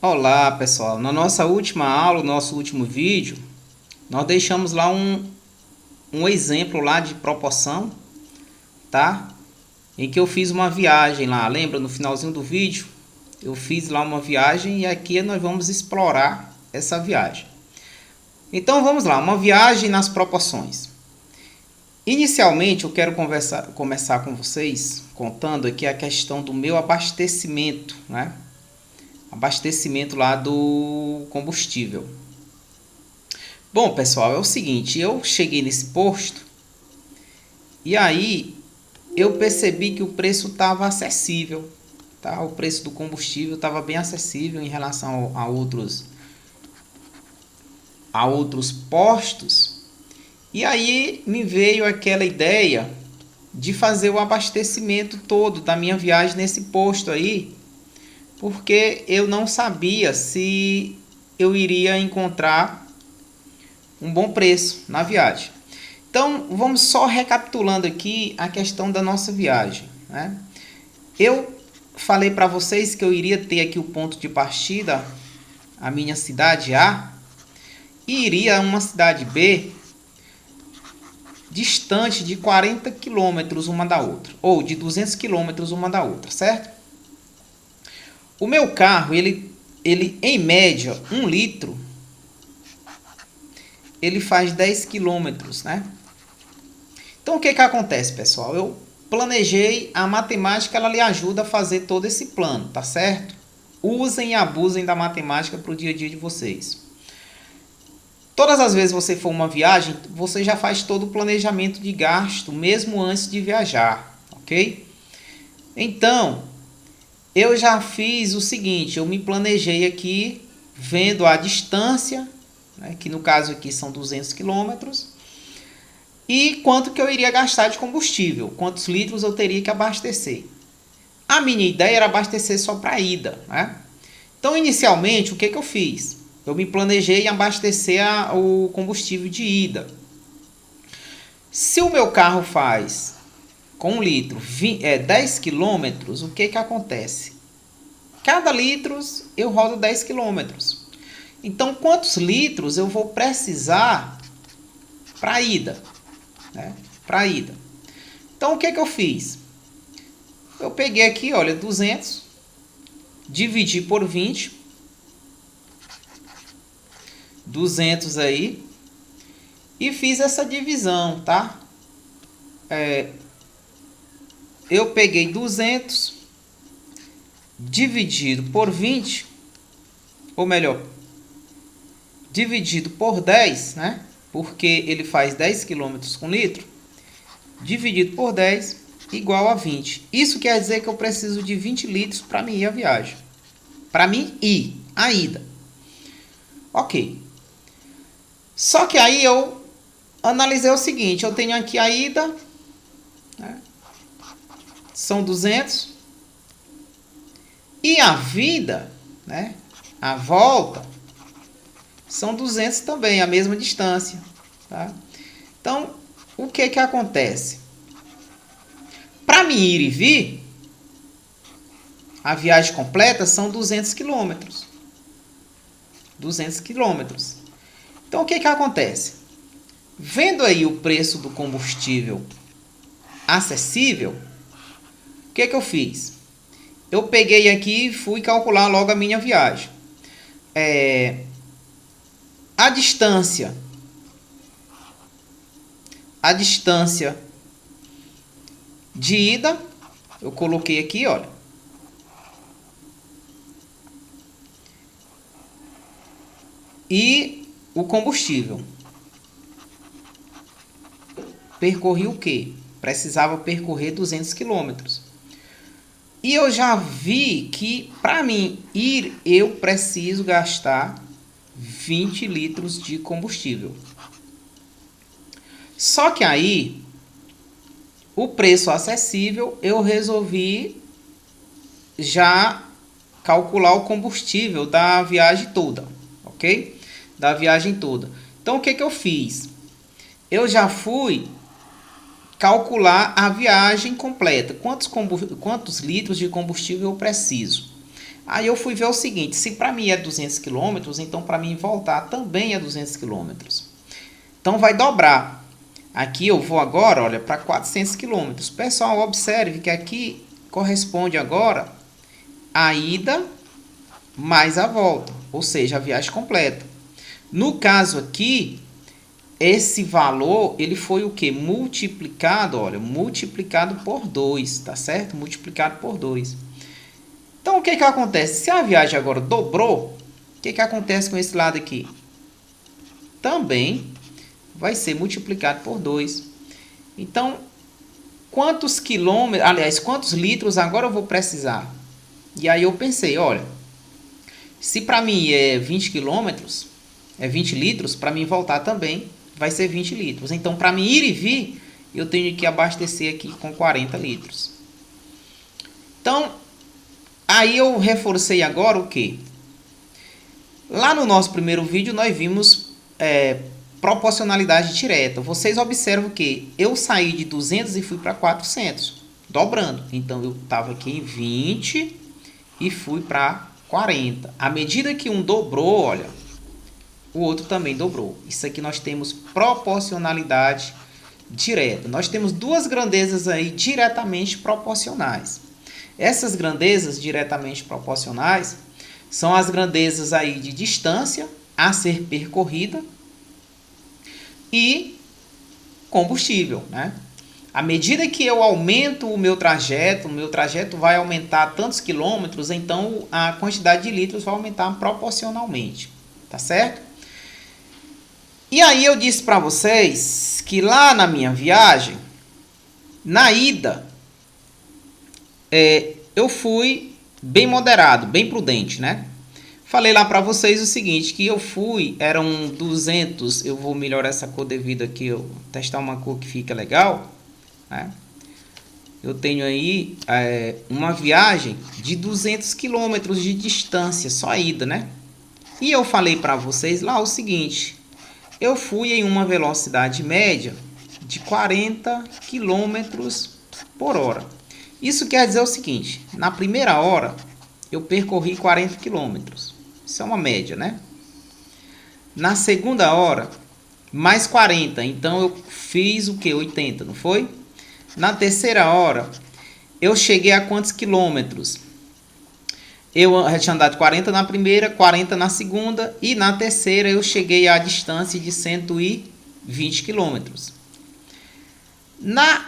Olá pessoal, na nossa última aula, no nosso último vídeo, nós deixamos lá um exemplo lá de proporção, tá? Em que eu fiz uma viagem lá, lembra no finalzinho do vídeo? Eu fiz lá uma viagem e aqui nós vamos explorar essa viagem. Então vamos lá, uma viagem nas proporções. Inicialmente eu quero começar com vocês contando aqui a questão do meu abastecimento, né? Abastecimento lá do combustível. Bom, pessoal, é o seguinte, eu cheguei nesse posto e aí eu percebi que o preço estava acessível, tá? O preço do combustível estava bem acessível em relação a outros postos. E aí me veio aquela ideia de fazer o abastecimento todo da minha viagem nesse posto aí, porque eu não sabia se eu iria encontrar um bom preço na viagem. Então, vamos só recapitulando aqui a questão da nossa viagem, né? Eu falei para vocês que eu iria ter aqui o ponto de partida, a minha cidade A, e iria a uma cidade B, distante de 40 quilômetros uma da outra, ou de 200 quilômetros uma da outra, certo? O meu carro, ele em média, 1 litro, ele faz 10 quilômetros, né? Então, o que acontece, pessoal? Eu planejei, a matemática ela lhe ajuda a fazer todo esse plano, tá certo? Usem e abusem da matemática para o dia a dia de vocês. Todas as vezes que você for uma viagem, você já faz todo o planejamento de gasto, mesmo antes de viajar, ok? Então, eu já fiz o seguinte, eu me planejei aqui, vendo a distância, né, que no caso aqui são 200 quilômetros, e quanto que eu iria gastar de combustível, quantos litros eu teria que abastecer. A minha ideia era abastecer só para a ida, né? Então, inicialmente, o que eu fiz? Eu me planejei em abastecer o combustível de ida. Se o meu carro faz com 1 litro 10 quilômetros, o que acontece? Cada litro eu rodo 10 quilômetros. Então, quantos litros eu vou precisar para a ida? Né? Para a ida. Então, o que eu fiz? Eu peguei aqui, olha, 200, dividi por 20, 200 aí, e fiz essa divisão, tá? Eu peguei 200 dividido por 20, ou melhor, dividido por 10, né? Porque ele faz 10 quilômetros com litro, dividido por 10 igual a 20. Isso quer dizer que eu preciso de 20 litros para mim ir a viagem. Para mim ir, a ida. Ok. Só que aí eu analisei o seguinte, eu tenho aqui a ida, né? São 200, e a vida, né? A volta, são 200 também, a mesma distância, tá? Então, o que acontece? Para mim ir e vir, a viagem completa são 200 quilômetros. 200 quilômetros. Então, o que acontece? Vendo aí o preço do combustível acessível, o que eu fiz? Eu peguei aqui e fui calcular logo a minha viagem. A distância de ida, eu coloquei aqui, olha. E o combustível. Percorri o quê? Precisava percorrer 200 quilômetros. E eu já vi que para mim ir, eu preciso gastar 20 litros de combustível. Só que aí, o preço acessível, eu resolvi já calcular o combustível da viagem toda, ok? Da viagem toda. Então, o que eu fiz? Eu já fui calcular a viagem completa. Quantos litros de combustível eu preciso? Aí eu fui ver o seguinte, se para mim é 200 quilômetros, então para mim voltar também é 200 quilômetros. Então vai dobrar. Aqui eu vou agora, olha, para 400 quilômetros. Pessoal, observe que aqui corresponde agora a ida mais a volta, ou seja, a viagem completa. No caso aqui, esse valor, ele foi o que? Multiplicado, olha, multiplicado por 2, tá certo? Multiplicado por 2. Então, o que que acontece? Se a viagem agora dobrou, o que que acontece com esse lado aqui? Também vai ser multiplicado por 2. Então, quantos quilômetros, aliás, quantos litros agora eu vou precisar? E aí eu pensei, olha, se para mim é 20 quilômetros, é 20 litros, para mim voltar também vai ser 20 litros. Então, para mim ir e vir, eu tenho que abastecer aqui com 40 litros. Então, aí eu reforcei agora o que? Lá no nosso primeiro vídeo nós vimos proporcionalidade direta. Vocês observam que eu saí de 200 e fui para 400, dobrando. Então, eu estava aqui em 20 e fui para 40. À medida que um dobrou, olha, o outro também dobrou. Isso aqui nós temos proporcionalidade direta. Nós temos duas grandezas aí diretamente proporcionais. Essas grandezas diretamente proporcionais são as grandezas aí de distância a ser percorrida e combustível, né? À medida que eu aumento o meu trajeto vai aumentar tantos quilômetros, então a quantidade de litros vai aumentar proporcionalmente, tá certo? E aí eu disse para vocês que lá na minha viagem, na ida, eu fui bem moderado, bem prudente, né? Falei lá para vocês o seguinte, que eu fui, eram 200, eu vou melhorar essa cor devido aqui, eu testar uma cor que fica legal, né? Eu tenho aí uma viagem de 200 quilômetros de distância, só a ida, né? E eu falei para vocês lá o seguinte, eu fui em uma velocidade média de 40 quilômetros por hora. Isso quer dizer o seguinte, na primeira hora eu percorri 40 quilômetros. Isso é uma média, né? Na segunda hora, mais 40. Então, eu fiz o que? 80, não foi? Na terceira hora, eu cheguei a quantos quilômetros? Eu tinha andado 40 na primeira, 40 na segunda. E na terceira, eu cheguei à distância de 120 quilômetros. Na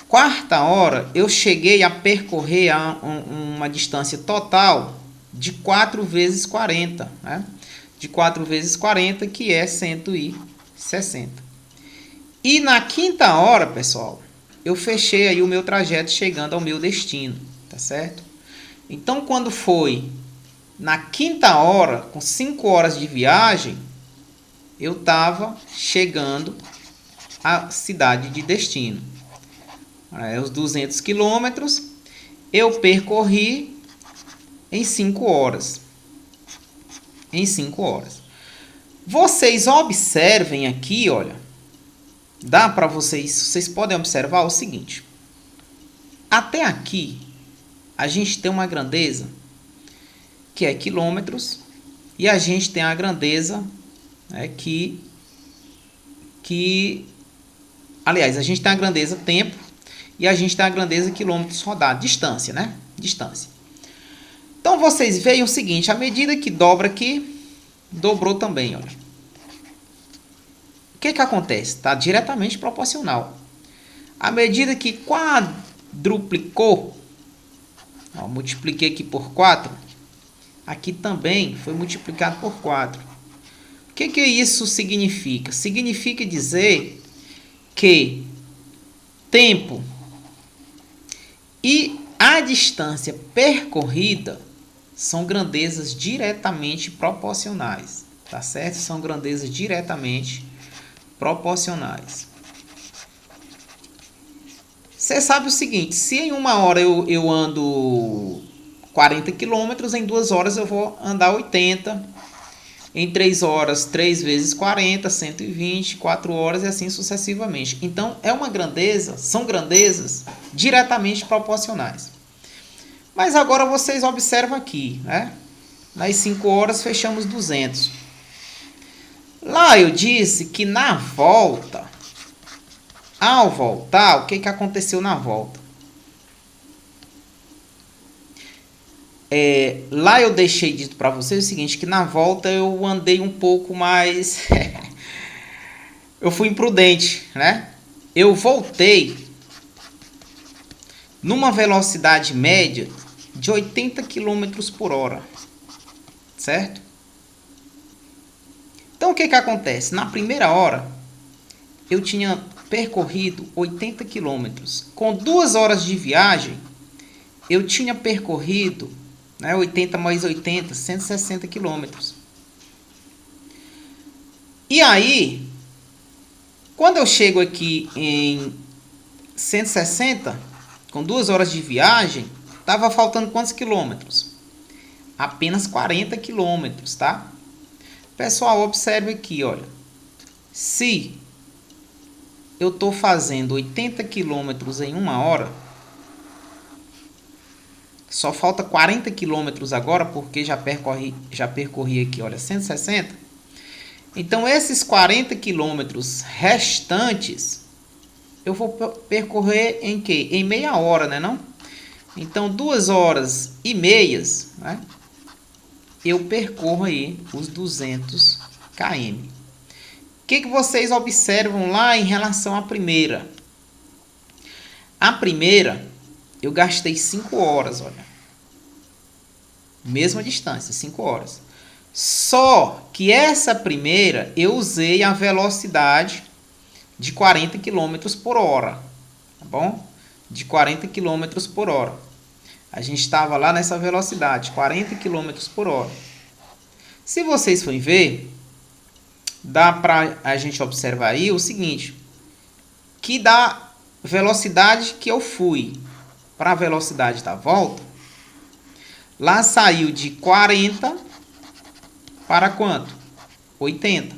quarta hora, eu cheguei a percorrer uma distância total de 4 vezes 40, né? De 4 vezes 40, que é 160. E na quinta hora, pessoal, eu fechei aí o meu trajeto chegando ao meu destino, tá certo? Então, quando foi na quinta hora, com 5 horas de viagem, eu estava chegando à cidade de destino. Os 200 quilômetros eu percorri em 5 horas. Em 5 horas. Vocês observem aqui, olha. Dá para vocês podem observar o seguinte. Até aqui, a gente tem uma grandeza que é quilômetros. E a gente tem a grandeza aliás, a gente tem a grandeza tempo. E a gente tem a grandeza quilômetros rodados. Distância, né? Distância. Então, vocês veem o seguinte. À medida que dobra aqui, dobrou também, olha. O que que acontece? Está diretamente proporcional. À medida que quadruplicou, ó, multipliquei aqui por 4, aqui também foi multiplicado por 4. O que que isso significa? Significa dizer que tempo e a distância percorrida são grandezas diretamente proporcionais, tá certo? São grandezas diretamente proporcionais. Você sabe o seguinte, se em uma hora eu ando 40 quilômetros, em 2 horas eu vou andar 80, em 3 horas, 3 vezes 40, 120, 4 horas e assim sucessivamente. Então, são grandezas diretamente proporcionais. Mas agora vocês observam aqui, né? Nas 5 horas fechamos 200. Lá eu disse que na volta, ao voltar, o que aconteceu na volta? Lá eu deixei dito para vocês o seguinte, que na volta eu andei um pouco mais... eu fui imprudente, né? Eu voltei numa velocidade média de 80 quilômetros por hora, certo? Então o que acontece? Na primeira hora, eu tinha percorrido 80 quilômetros. Com 2 horas de viagem, eu tinha percorrido, né, 80 mais 80, 160 quilômetros. E aí, quando eu chego aqui em 160, com 2 horas de viagem, estava faltando quantos quilômetros? Apenas 40 quilômetros, tá? Pessoal, observe aqui, olha. Se eu estou fazendo 80 quilômetros em 1 hora, só falta 40 quilômetros agora, porque já percorri aqui, olha, 160. Então, esses 40 quilômetros restantes, eu vou percorrer em quê? Em meia hora, né, não? Então, 2 horas e meias, né? Eu percorro aí os 200 km. O que vocês observam lá em relação à primeira? A primeira, eu gastei 5 horas, olha. Mesma distância, 5 horas. Só que essa primeira, eu usei a velocidade de 40 km por hora. Tá bom? De 40 km por hora. A gente estava lá nessa velocidade, 40 km por hora. Se vocês forem ver, dá para a gente observar aí o seguinte, que da velocidade que eu fui para a velocidade da volta, lá saiu de 40 para quanto? 80.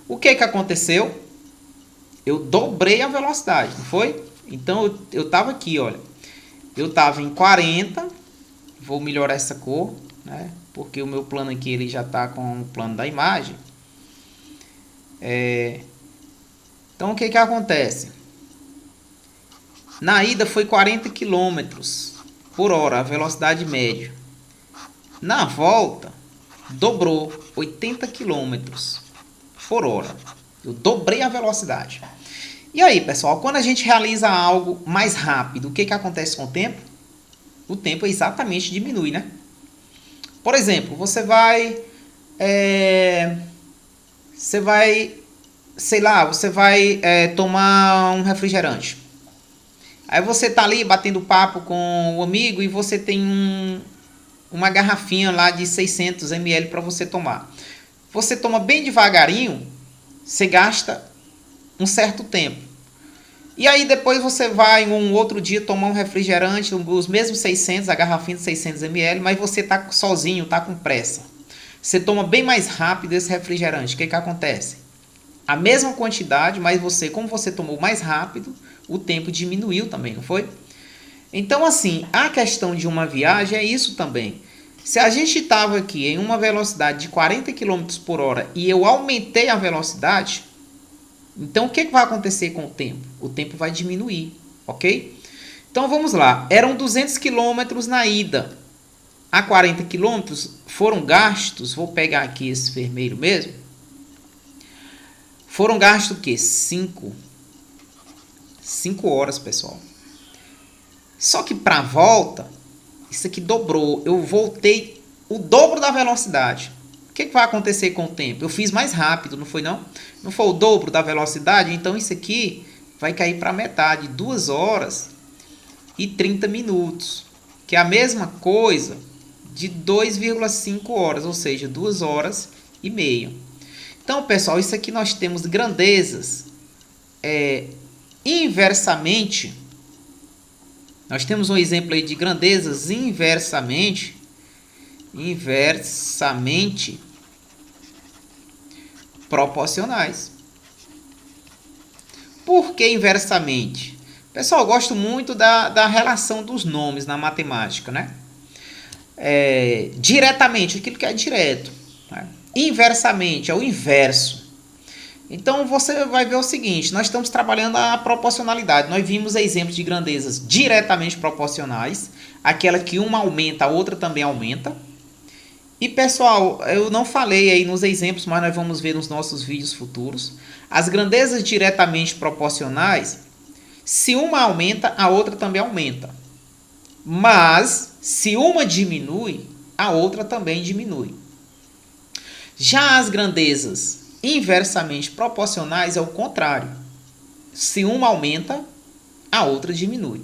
O que aconteceu? Eu dobrei a velocidade, não foi? Então eu estava aqui, olha. Eu estava em 40, vou melhorar essa cor, né? Porque o meu plano aqui ele já está com o plano da imagem. Então o que acontece? Na ida foi 40 km por hora, a velocidade média. Na volta, dobrou 80 km por hora. Eu dobrei a velocidade. E aí, pessoal, quando a gente realiza algo mais rápido, o que acontece com o tempo? O tempo exatamente diminui, né? Por exemplo, você vai, sei lá, você vai tomar um refrigerante. Aí você tá ali batendo papo com o amigo e você tem uma garrafinha lá de 600 ml para você tomar. Você toma bem devagarinho, você gasta um certo tempo. E aí depois você vai um outro dia tomar um refrigerante, os mesmos 600, a garrafinha de 600 ml, mas você tá sozinho, tá com pressa. Você toma bem mais rápido esse refrigerante. O que acontece? A mesma quantidade, mas você, como você tomou mais rápido, o tempo diminuiu também, não foi? Então, assim, a questão de uma viagem é isso também. Se a gente estava aqui em uma velocidade de 40 km por hora e eu aumentei a velocidade, então o que vai acontecer com o tempo? O tempo vai diminuir, ok? Então vamos lá, eram 200 km na ida. A 40 km foram gastos, vou pegar aqui esse vermelho mesmo, foram gastos o quê? 5 horas, pessoal. Só que para a volta, isso aqui dobrou. Eu voltei o dobro da velocidade. O que vai acontecer com o tempo? Eu fiz mais rápido, não foi não? Não foi o dobro da velocidade? Então isso aqui vai cair para metade. 2 horas e 30 minutos. Que é a mesma coisa de 2,5 horas. Ou seja, 2 horas e meia. Então, pessoal, isso aqui nós temos grandezas inversamente. Nós temos um exemplo aí de grandezas inversamente proporcionais. Por que inversamente? Pessoal, eu gosto muito da relação dos nomes na matemática, né? Diretamente, aquilo que é direto. Né? Inversamente, é o inverso. Então você vai ver o seguinte, nós estamos trabalhando a proporcionalidade. Nós vimos exemplos de grandezas diretamente proporcionais, aquela que uma aumenta, a outra também aumenta. E pessoal, eu não falei aí nos exemplos, mas nós vamos ver nos nossos vídeos futuros. As grandezas diretamente proporcionais, se uma aumenta, a outra também aumenta. Mas, se uma diminui, a outra também diminui. Já as grandezas inversamente proporcionais é o contrário. Se uma aumenta, a outra diminui.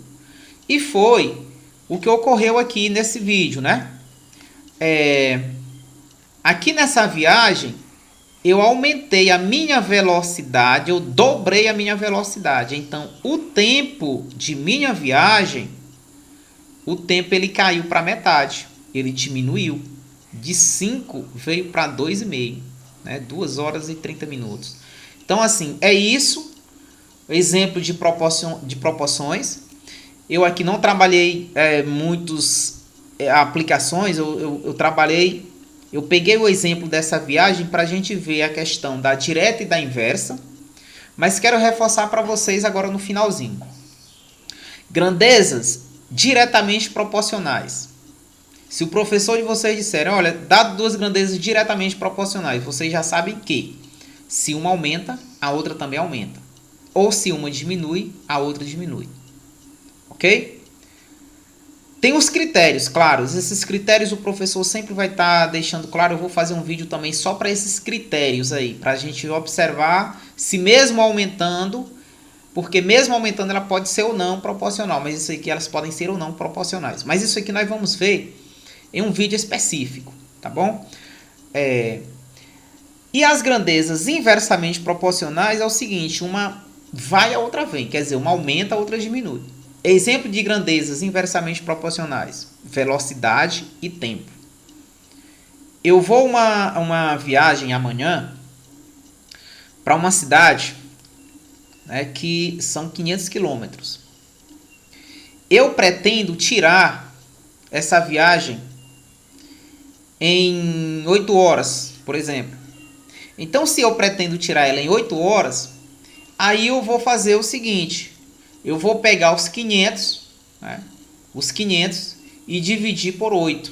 E foi o que ocorreu aqui nesse vídeo, né? Aqui nessa viagem, eu aumentei a minha velocidade, eu dobrei a minha velocidade. Então, o tempo de minha viagem, o tempo ele caiu para metade, ele diminuiu. De 5 veio para 2,5, né? 2 horas e 30 minutos. Então, assim, é isso. Exemplo de proporções. Eu aqui não trabalhei muitas aplicações, eu trabalhei, eu peguei o exemplo dessa viagem para a gente ver a questão da direta e da inversa, mas quero reforçar para vocês agora no finalzinho. Grandezas diretamente proporcionais. Se o professor de vocês disser, olha, dado duas grandezas diretamente proporcionais, vocês já sabem que se uma aumenta, a outra também aumenta. Ou se uma diminui, a outra diminui. Ok? Tem os critérios, claro. Esses critérios o professor sempre vai estar deixando claro. Eu vou fazer um vídeo também só para esses critérios aí, para a gente observar se mesmo aumentando, porque mesmo aumentando ela pode ser ou não proporcional, mas isso aqui elas podem ser ou não proporcionais. Mas isso aqui nós vamos ver em um vídeo específico, tá bom? E as grandezas inversamente proporcionais é o seguinte, uma vai, a outra vem, quer dizer, uma aumenta, a outra diminui. Exemplo de grandezas inversamente proporcionais, velocidade e tempo. Eu vou uma viagem amanhã para uma cidade, né, que são 500 quilômetros. Eu pretendo tirar essa viagem em 8 horas, por exemplo. Então, se eu pretendo tirar ela em 8 horas, aí eu vou fazer o seguinte, eu vou pegar os 500, né, e dividir por 8.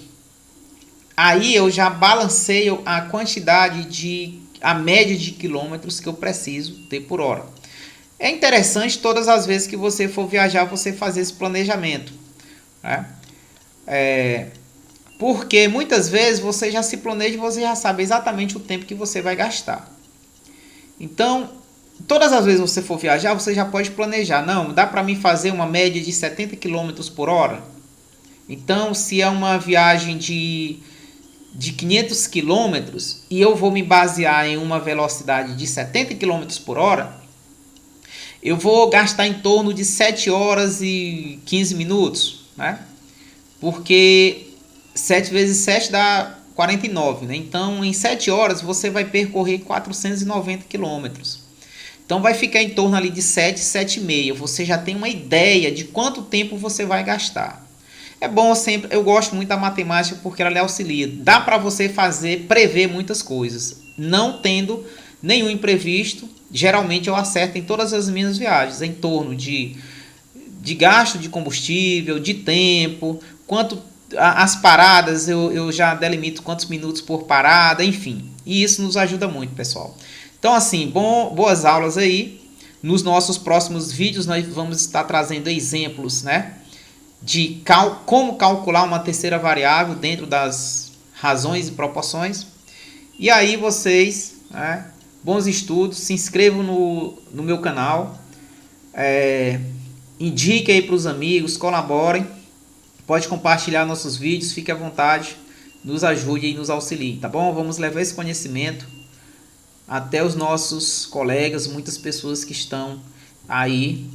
Aí eu já balanceio a quantidade a média de quilômetros que eu preciso ter por hora. É interessante todas as vezes que você for viajar, você fazer esse planejamento, né? Porque muitas vezes você já se planeja e você já sabe exatamente o tempo que você vai gastar. Então, todas as vezes que você for viajar, você já pode planejar. Não, dá para mim fazer uma média de 70 km por hora? Então, se é uma viagem de 500 km e eu vou me basear em uma velocidade de 70 km por hora, eu vou gastar em torno de 7 horas e 15 minutos, né? Porque 7 vezes 7 dá 49, né? Então, em 7 horas você vai percorrer 490 quilômetros. Então, vai ficar em torno ali de 7, 7,5. Você já tem uma ideia de quanto tempo você vai gastar. É bom sempre, eu gosto muito da matemática porque ela lhe auxilia. Dá para você prever muitas coisas. Não tendo nenhum imprevisto, geralmente eu acerto em todas as minhas viagens, em torno de gasto de combustível, de tempo, as paradas eu já delimito quantos minutos por parada, enfim. E isso nos ajuda muito, pessoal. Então, assim, boas aulas aí. Nos nossos próximos vídeos nós vamos estar trazendo exemplos, né, de como calcular uma terceira variável dentro das razões e proporções. E aí vocês, né, bons estudos, se inscrevam no meu canal, indique aí para os amigos, colaborem. Pode compartilhar nossos vídeos, fique à vontade, nos ajude e nos auxilie, tá bom? Vamos levar esse conhecimento até os nossos colegas, muitas pessoas que estão aí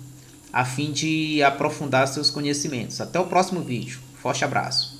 a fim de aprofundar seus conhecimentos. Até o próximo vídeo. Forte abraço.